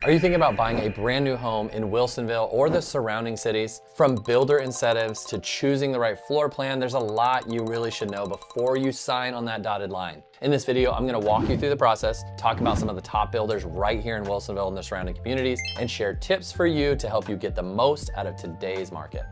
Are you thinking about buying a brand new home in Wilsonville or the surrounding cities? From builder incentives to choosing the right floor plan, there's a lot you really should know before you sign on that dotted line. In this video, I'm gonna walk you through the process, talk about some of the top builders right here in Wilsonville and the surrounding communities, and share tips for you to help you get the most out of today's market.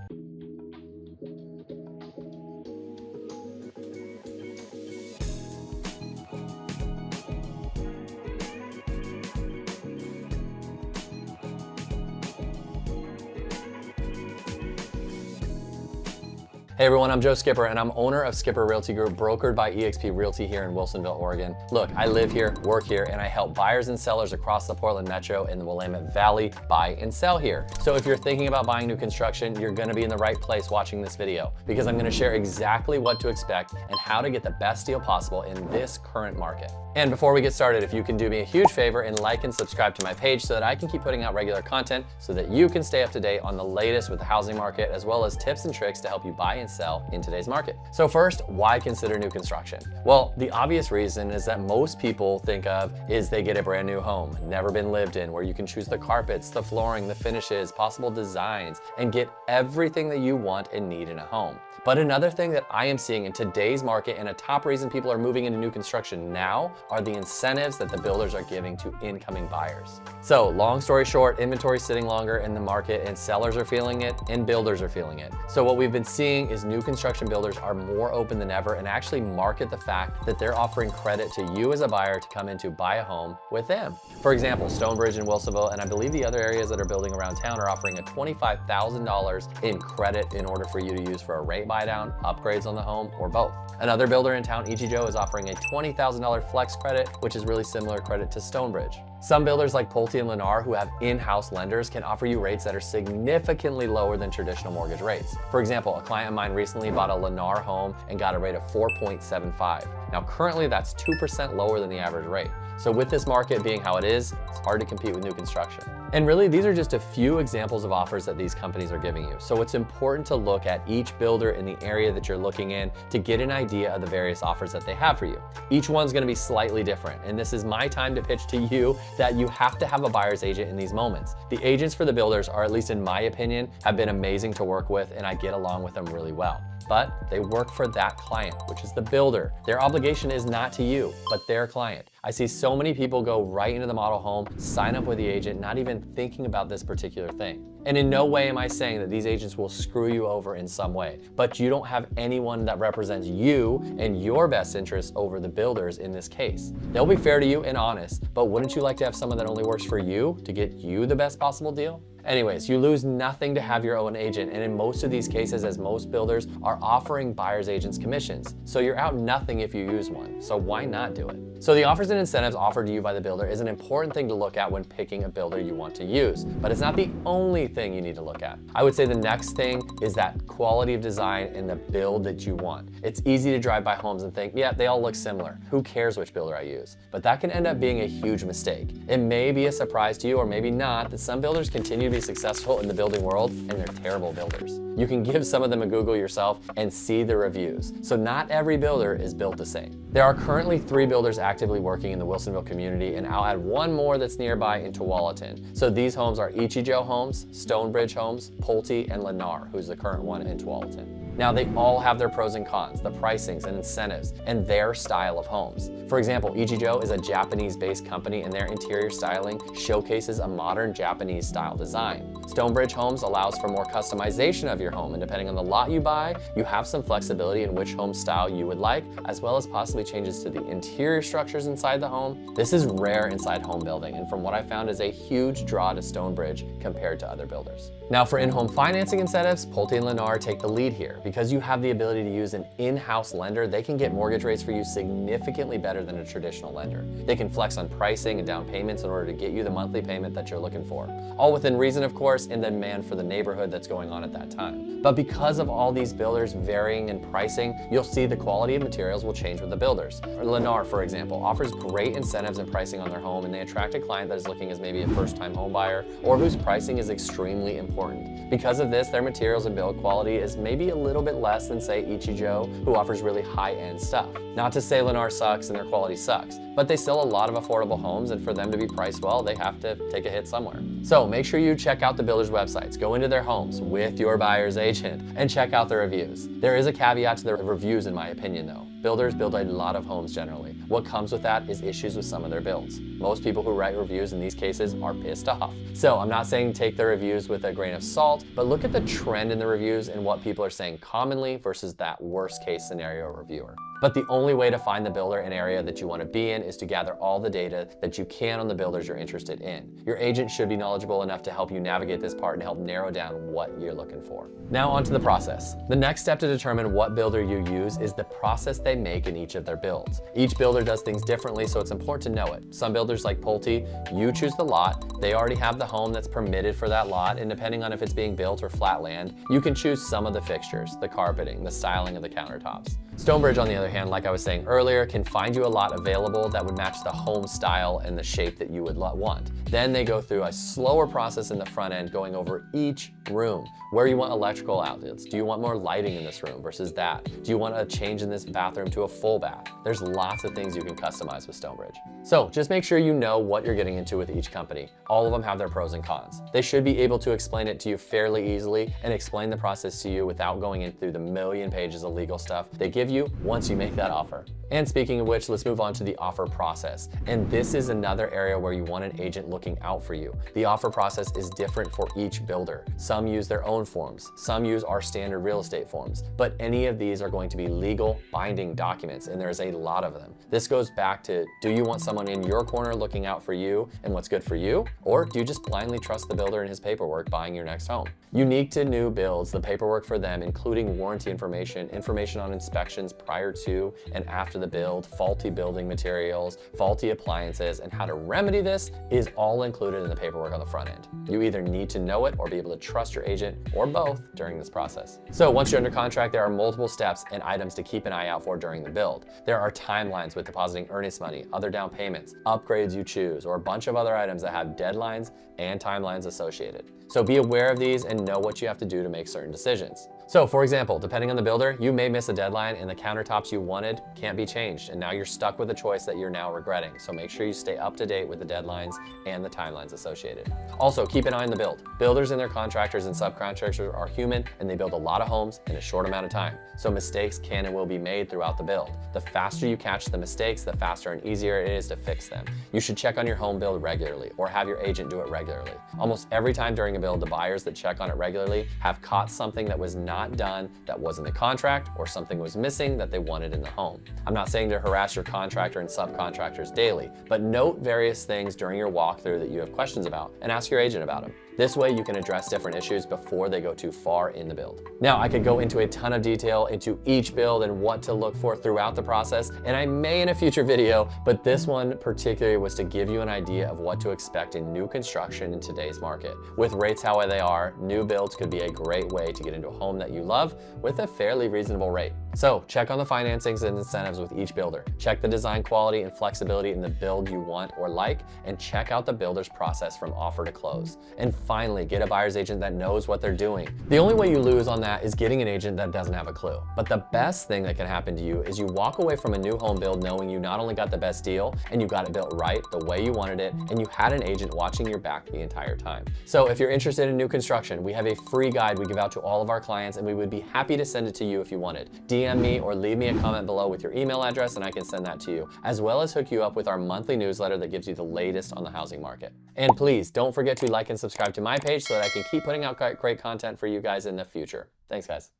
Hey everyone, I'm Joe Skipper and I'm owner of Skipper Realty Group, brokered by eXp Realty here in Wilsonville, Oregon. Look, I live here, work here, and I help buyers and sellers across the Portland Metro and the Willamette Valley buy and sell here. So if you're thinking about buying new construction, you're gonna be in the right place watching this video, because I'm gonna share exactly what to expect and how to get the best deal possible in this current market. And before we get started, if you can do me a huge favor and like and subscribe to my page so that I can keep putting out regular content so that you can stay up to date on the latest with the housing market, as well as tips and tricks to help you buy and sell in today's market. So first, why consider new construction? Well, the obvious reason is that most people think of is they get a brand new home, never been lived in, where you can choose the carpets, the flooring, the finishes, possible designs, and get everything that you want and need in a home. But another thing that I am seeing in today's market, and a top reason people are moving into new construction now, are the incentives that the builders are giving to incoming buyers. So long story short, inventory is sitting longer in the market and sellers are feeling it and builders are feeling it. So what we've been seeing is new construction builders are more open than ever and actually market the fact that they're offering credit to you as a buyer to come in to buy a home with them. For example, Stonebridge and Wilsonville, and I believe the other areas that are building around town, are offering a $25,000 in credit in order for you to use for a rate buy down, upgrades on the home, or both. Another builder in town, Ichijo, is offering a $20,000 flex credit, which is really similar credit to Stonebridge. Some builders like Pulte and Lennar, who have in-house lenders, can offer you rates that are significantly lower than traditional mortgage rates. For example, a client of mine recently bought a Lennar home and got a rate of 4.75. Now currently that's 2% lower than the average rate. So with this market being how it is, it's hard to compete with new construction. And really, these are just a few examples of offers that these companies are giving you. So it's important to look at each builder in the area that you're looking in to get an idea of the various offers that they have for you. Each one's gonna be slightly different. And this is my time to pitch to you that you have to have a buyer's agent in these moments. The agents for the builders are, at least in my opinion, have been amazing to work with, and I get along with them really well. But they work for that client, which is the builder. Their obligation is not to you, but their client. I see so many people go right into the model home, sign up with the agent, not even thinking about this particular thing. And in no way am I saying that these agents will screw you over in some way, but you don't have anyone that represents you and your best interests over the builders in this case. They'll be fair to you and honest, but wouldn't you like to have someone that only works for you to get you the best possible deal? Anyways, you lose nothing to have your own agent, and in most of these cases, as most builders are offering buyer's agents commissions, so you're out nothing if you use one, so why not do it? So the offers and incentives offered to you by the builder is an important thing to look at when picking a builder you want to use, but it's not the only thing you need to look at. I would say the next thing is that quality of design and the build that you want. It's easy to drive by homes and think, yeah, they all look similar. Who cares which builder I use? But that can end up being a huge mistake. It may be a surprise to you, or maybe not, that some builders continue to be successful in the building world and they're terrible builders. You can give some of them a Google yourself and see the reviews. So not every builder is built the same. There are currently 3 builders actively working in the Wilsonville community, and I'll add one more that's nearby in Tualatin. So these homes are Ichijo Homes, Stonebridge Homes, Pulte, and Lennar, who's the current one in Tualatin. Now they all have their pros and cons, the pricings and incentives, and their style of homes. For example, Ichijo is a Japanese-based company, and their interior styling showcases a modern Japanese style design. Stonebridge Homes allows for more customization of your home, and depending on the lot you buy, you have some flexibility in which home style you would like, as well as possibly changes to the interior structures inside the home. This is rare inside home building, and from what I found is a huge draw to Stonebridge compared to other builders. Now for in-home financing incentives, Pulte and Lennar take the lead here. Because you have the ability to use an in-house lender, they can get mortgage rates for you significantly better than a traditional lender. They can flex on pricing and down payments in order to get you the monthly payment that you're looking for. All within reason, of course, price and the demand for the neighborhood that's going on at that time. But because of all these builders varying in pricing, you'll see the quality of materials will change with the builders. Lennar, for example, offers great incentives and pricing on their home, and they attract a client that is looking as maybe a first-time home buyer or whose pricing is extremely important. Because of this, their materials and build quality is maybe a little bit less than, say, Ichijo, who offers really high-end stuff. Not to say Lennar sucks and their quality sucks, but they sell a lot of affordable homes, and for them to be priced well, they have to take a hit somewhere. So make sure you check out the builders' websites, go into their homes with your buyer's agent, and check out the reviews. There is a caveat to the reviews in my opinion though. Builders build a lot of homes generally. What comes with that is issues with some of their builds. Most people who write reviews in these cases are pissed off. So I'm not saying take the reviews with a grain of salt, but look at the trend in the reviews and what people are saying commonly versus that worst case scenario reviewer. But the only way to find the builder and area that you want to be in is to gather all the data that you can on the builders you're interested in. Your agent should be knowledgeable enough to help you navigate this part and help narrow down what you're looking for. Now onto the process. The next step to determine what builder you use is the process they make in each of their builds. Each builder does things differently, so it's important to know it. Some builders like Pulte, you choose the lot, they already have the home that's permitted for that lot, and depending on if it's being built or flat land, you can choose some of the fixtures, the carpeting, the styling of the countertops. Stonebridge, on the other hand, like I was saying earlier, can find you a lot available that would match the home style and the shape that you would want. Then they go through a slower process in the front end, going over each room. Where you want electrical outlets. Do you want more lighting in this room versus that? Do you want a change in this bathroom to a full bath? There's lots of things you can customize with Stonebridge. So just make sure you know what you're getting into with each company. All of them have their pros and cons. They should be able to explain it to you fairly easily and explain the process to you without going in through the million pages of legal stuff they give you once you make that offer. And speaking of which, let's move on to the offer process. And this is another area where you want an agent looking out for you. The offer process is different for each builder. Some use their own forms, some use our standard real estate forms, but any of these are going to be legal binding documents, and there's a lot of them. This goes back to, do you want someone in your corner looking out for you and what's good for you? Or do you just blindly trust the builder and his paperwork buying your next home? Unique to new builds, the paperwork for them, including warranty information, information on inspections prior to and after the build, faulty building materials, faulty appliances, and how to remedy this is all included in the paperwork on the front end. You either need to know it or be able to trust your agent, or both, during this process. So once you're under contract, there are multiple steps and items to keep an eye out for during the build. There are timelines with depositing earnest money, other down payments, upgrades you choose, or a bunch of other items that have deadlines and timelines associated. So be aware of these and know what you have to do to make certain decisions. So for example, depending on the builder, you may miss a deadline and the countertops you wanted can't be changed, and now you're stuck with a choice that you're now regretting. So make sure you stay up to date with the deadlines and the timelines associated. Also, keep an eye on the build. Builders and their contractors and subcontractors are human, and they build a lot of homes in a short amount of time. So mistakes can and will be made throughout the build. The faster you catch the mistakes, the faster and easier it is to fix them. You should check on your home build regularly or have your agent do it regularly. Almost every time during a build, the buyers that check on it regularly have caught something that was not done, that was in the contract, or something was missing that they wanted in the home. I'm not saying to harass your contractor and subcontractors daily, but note various things during your walkthrough that you have questions about and ask your agent about them. This way you can address different issues before they go too far in the build. Now, I could go into a ton of detail into each build and what to look for throughout the process, and I may in a future video, but this one particularly was to give you an idea of what to expect in new construction in today's market. With rates how they are, new builds could be a great way to get into a home that you love with a fairly reasonable rate. So check on the financings and incentives with each builder. Check the design quality and flexibility in the build you want or like, and check out the builder's process from offer to close. And finally, get a buyer's agent that knows what they're doing. The only way you lose on that is getting an agent that doesn't have a clue. But the best thing that can happen to you is you walk away from a new home build knowing you not only got the best deal and you got it built right the way you wanted it, and you had an agent watching your back the entire time. So if you're interested in new construction, we have a free guide we give out to all of our clients, and we would be happy to send it to you if you wanted. DM me or leave me a comment below with your email address and I can send that to you, as well as hook you up with our monthly newsletter that gives you the latest on the housing market. And please don't forget to like and subscribe to my page so that I can keep putting out great content for you guys in the future. Thanks, guys.